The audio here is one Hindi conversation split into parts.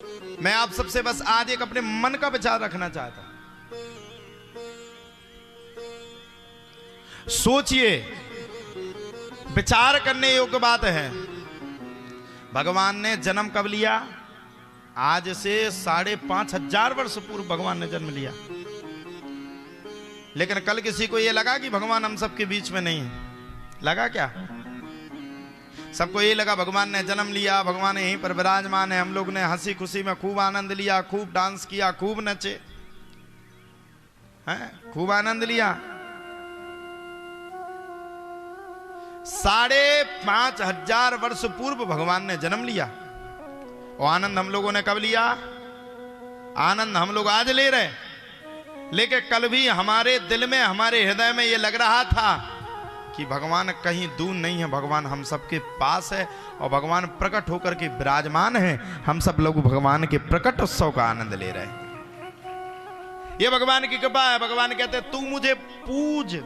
मैं आप सबसे बस आज एक अपने मन का विचार रखना चाहता हूं। सोचिए, विचार करने योग्य बात है। भगवान ने जन्म कब लिया? आज से 5,500 वर्ष पूर्व भगवान ने जन्म लिया। लेकिन कल किसी को यह लगा कि भगवान हम सबके बीच में नहीं है? लगा क्या? सबको ये लगा भगवान ने जन्म लिया, भगवान यहीं पर विराजमान है। हम लोग ने हंसी खुशी में खूब आनंद लिया, खूब डांस किया, खूब नचे हैं, खूब आनंद लिया। 5,500 वर्ष पूर्व भगवान ने जन्म लिया और आनंद हम लोगों ने कब लिया? आनंद हम लोग आज ले रहे, लेकिन कल भी हमारे दिल में, हमारे हृदय में ये लग रहा था कि भगवान कहीं दूर नहीं है, भगवान हम सबके पास है और भगवान प्रकट होकर के विराजमान है। हम सब लोग भगवान के प्रकट उत्सव का आनंद ले रहे हैं। ये भगवान की कृपा है। भगवान कहते हैं तू मुझे पूज,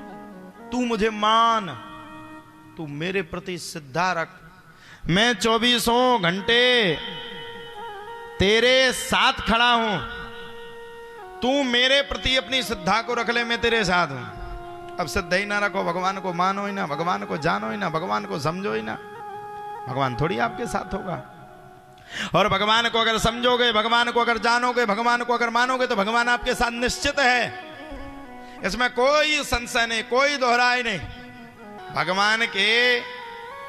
तू मुझे मान, तू मेरे प्रति श्रद्धा रख। मैं 24 घंटे तेरे साथ खड़ा हूं, तू मेरे प्रति अपनी श्रद्धा को रख ले, मैं तेरे साथ हूं। अब श्रद्धा ही ना रखो, भगवान को मानो ही ना, भगवान को जानो ही ना, भगवान को समझो ही ना, भगवान थोड़ी आपके साथ होगा। और भगवान को अगर समझोगे, भगवान को अगर जानोगे, भगवान को अगर मानोगे तो भगवान आपके साथ निश्चित है। इसमें कोई संशय नहीं, कोई दोहराई नहीं। भगवान के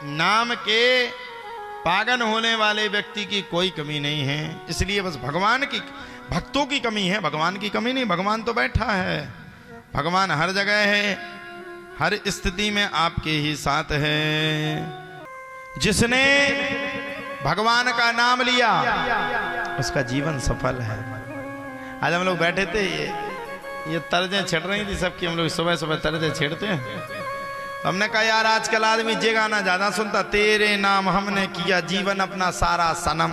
नाम के पागल होने वाले व्यक्ति की कोई कमी नहीं है। इसलिए बस भगवान की भक्तों की कमी है, भगवान की कमी नहीं। भगवान तो बैठा है, भगवान हर जगह है, हर स्थिति में आपके ही साथ है। जिसने भगवान का नाम लिया उसका जीवन सफल है। आज हम लोग बैठे थे, ये तर्जें छिड़ रही थी सबकी, हम लोग सुबह सुबह तर्जें छेड़ते हैं। तो हमने कहा यार आजकल आदमी ये गाना ज्यादा सुनता, तेरे नाम हमने किया जीवन अपना सारा सनम।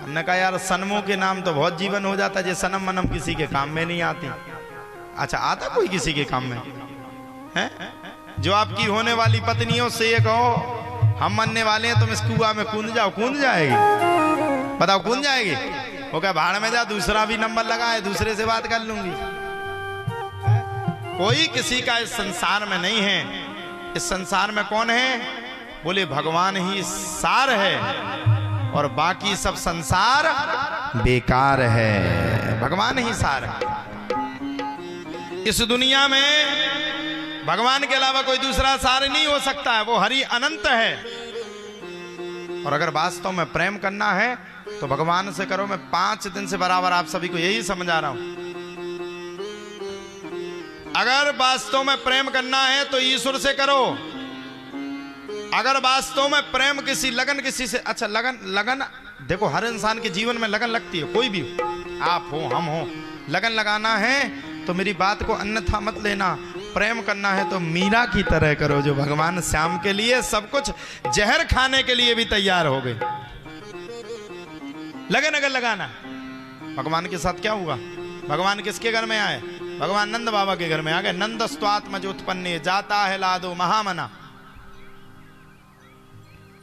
हमने कहा यार सनमों के नाम तो बहुत जीवन हो जाता, जे सनम मनम किसी के काम में नहीं आती। अच्छा आता कोई किसी के काम में है? जो आपकी होने वाली पत्नियों से ये कहो हम मरने वाले हैं, तुम इस कुआं में कूद जाओ, कूद जाएगी? बताओ कूद जाएगी? वो क्या भाड़ में जा, दूसरा भी नंबर लगा है, दूसरे से बात कर लूंगी। कोई किसी का इस संसार में नहीं है। इस संसार में कौन है? बोले भगवान ही सार है और बाकी सब संसार बेकार है। भगवान ही सार है। इस दुनिया में भगवान के अलावा कोई दूसरा सार नहीं हो सकता है। वो हरि अनंत है। और अगर वास्तव में प्रेम करना है तो भगवान से करो। मैं 5 दिन से बराबर आप सभी को यही समझा रहा हूं। अगर वास्तव में प्रेम करना है तो ईश्वर से करो। अगर वास्तव में प्रेम किसी लगन किसी से, अच्छा लगन देखो हर इंसान के जीवन में लगन लगती है, कोई भी हो, आप हो हम हो। लगन लगाना है तो मेरी बात को अन्यथा मत लेना। प्रेम करना है तो मीरा की तरह करो, जो भगवान श्याम के लिए सब कुछ जहर खाने के लिए भी तैयार हो गए। लगन अगर लगाना, भगवान के साथ क्या हुआ? भगवान किसके घर में आए? भगवान नंद बाबा के घर में आ गए। नंदस्त्वात्मज उत्पन्ने जाता है लादो महामना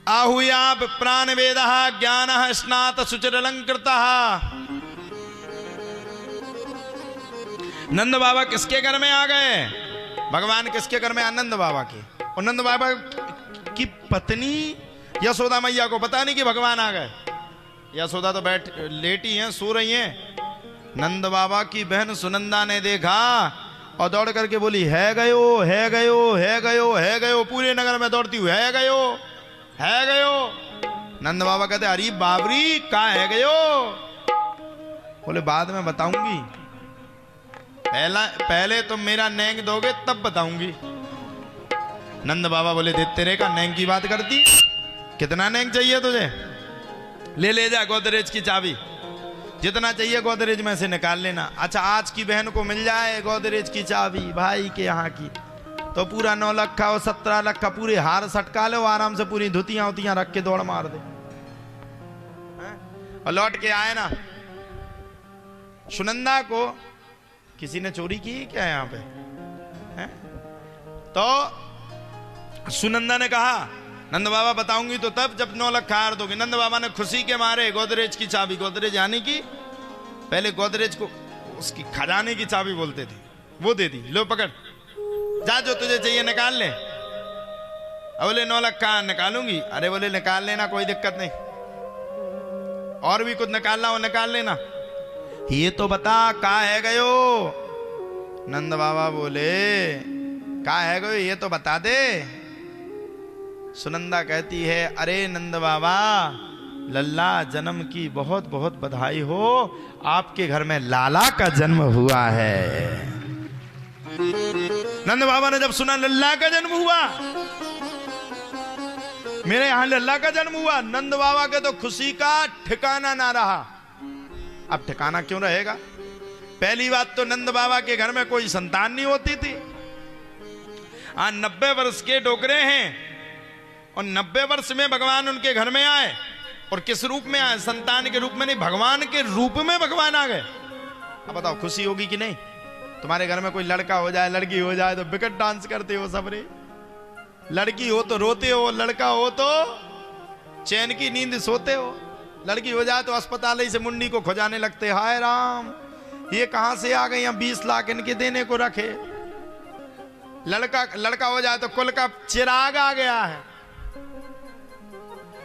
आहूयाप प्राण वेद ज्ञान स्नात सुचिरलंकृत। नंद बाबा किसके घर में आ गए? भगवान किसके घर में? आनंद बाबा के। और नंद बाबा की पत्नी यशोदा मैया को पता नहीं कि भगवान आ गए। यशोदा तो लेटी हैं, सो रही हैं। नंद बाबा की बहन सुनंदा ने देखा और दौड़ करके बोली है गयो, है गयो, है गयो, है गयो। पूरे नगर में दौड़ती हुई है गयो, है गयो। नंद बाबा कहते अरे बाबरी कहाँ है गयो? बोले बाद में बताऊंगी, पहले तुम मेरा नैंग दोगे तब बताऊंगी। नंद बाबा बोले दे तेरे का नैंग की बात करती, कितना नैंग चाहिए तुझे? ले जा गोदरेज की चाबी, जितना चाहिए गोदरेज में से निकाल लेना। अच्छा आज की बहन को मिल जाए गोदरेज की चाबी भाई के यहाँ की, तो पूरा 9 लाख का और 17 लाख का पूरे हार सटका लो, आराम से पूरी धुतियां उतियां रख के दौड़ मार दे। और लौट के आए ना, सुनंदा को किसी ने चोरी की क्या यहाँ पे है? तो सुनंदा ने कहा नंद बाबा बताऊंगी तो तब जब 9 लाख हार दोगे। नंद बाबा ने खुशी के मारे गोदरेज की चाबी, गोदरेज यानी कि पहले गोदरेज को उसकी खजाने की चाबी बोलते थे, वो दे दी, लो पकड़, जा जो तुझे चाहिए निकाल ले। अब बोले 9 लाख कहाँ निकालूंगी? अरे बोले निकाल लेना, कोई दिक्कत नहीं, और भी कुछ निकालना हो निकाल लेना, ये तो बता कहाँ है गयो। नंद बाबा बोले कहाँ है गयो ये तो बता दे। सुनंदा कहती है अरे नंद बाबा, लल्ला जन्म की बहुत बहुत बधाई हो, आपके घर में लाला का जन्म हुआ है। नंद बाबा ने जब सुना लल्ला का जन्म हुआ, मेरे यहां लल्ला का जन्म हुआ, नंद बाबा के तो खुशी का ठिकाना ना रहा। अब ठिकाना क्यों रहेगा? पहली बात तो नंद बाबा के घर में कोई संतान नहीं होती थी। आज 90 वर्ष के डोकरे हैं और 90 वर्ष में भगवान उनके घर में आए, और किस रूप में आए? संतान के रूप में नहीं, भगवान के रूप में भगवान आ गए। अब बताओ खुशी होगी कि नहीं? तुम्हारे घर में कोई लड़का हो जाए, लड़की हो जाए तो बिकट डांस करते हो सब रे। लड़की हो तो रोते हो, लड़का हो तो चैन की नींद सोते हो, लड़की हो जाए तो अस्पताल ही से मुंडी को खोजाने लगते, हाय राम ये कहां से आ गए, यहाँ 20 लाख इनके देने को रखे। लड़का हो जाए तो कुल का चिराग आ गया है,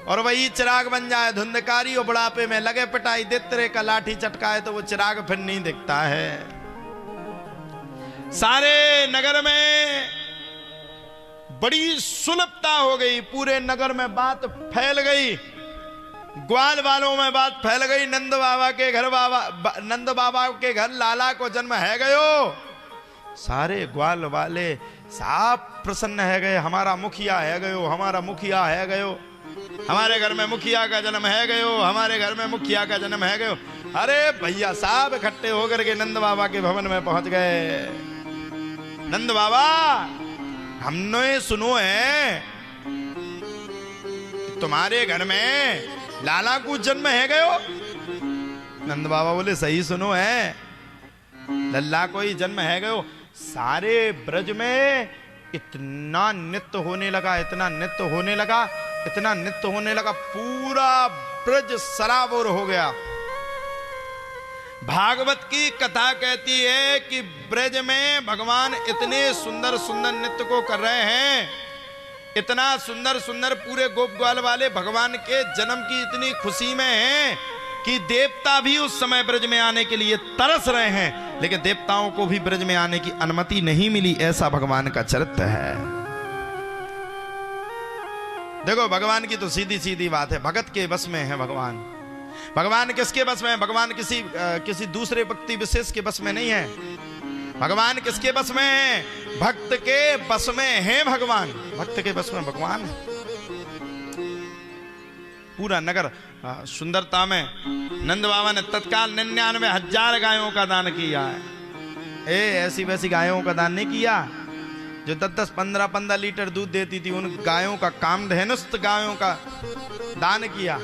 और वही चिराग बन जाए धुंधकारी, और बुढ़ापे में लगे पिटाई, देतरे का लाठी चटकाए तो वो चिराग फिर नहीं दिखता है। सारे नगर में बड़ी सुलभता हो गई, पूरे नगर में बात फैल गई, ग्वाल वालों में बात फैल गई, नंद बाबा के घर लाला को जन्म है गयो। सारे ग्वाल वाले साफ प्रसन्न है गए, हमारा मुखिया है गयो, हमारा मुखिया है गयो, हमारे घर में मुखिया का जन्म है गयो, हमारे घर में मुखिया का जन्म है गयो। अरे भैया साहब इकट्ठे होकर के नंद बाबा के भवन में पहुंच गए। नंद बाबा हमने सुनो है तुम्हारे घर में लाला को जन्म है गयो। नंद बाबा बोले सही सुनो है, लल्ला को ही जन्म है गयो। सारे ब्रज में इतना नृत्य होने लगा, इतना नृत्य होने लगा, इतना नृत्य होने लगा, पूरा ब्रज सराबोर हो गया। भागवत की कथा कहती है कि ब्रज में भगवान इतने सुंदर सुंदर नृत्य को कर रहे हैं, इतना सुंदर सुंदर, पूरे गोप ग्वाल वाले भगवान के जन्म की इतनी खुशी में हैं कि देवता भी उस समय ब्रज में आने के लिए तरस रहे हैं, लेकिन देवताओं को भी ब्रज में आने की अनुमति नहीं मिली। ऐसा भगवान का चरित्र है। देखो भगवान की तो सीधी सीधी बात है, भगत के बस में है भगवान। भगवान किसके बस में है? भगवान किसी दूसरे व्यक्ति विशेष के बस में नहीं है। भगवान किसके बस में है? भक्त के बस में है भगवान, भक्त के बस में भगवान है। पूरा नगर सुंदरता में नंद बाबा ने तत्काल 99,000 गायों का दान किया है। ऐसी वैसी गायों का दान नहीं किया जो 10-10, 15-15 लीटर दूध देती थी, उन गायों का, कामधेनुस्त गायों का दान किया।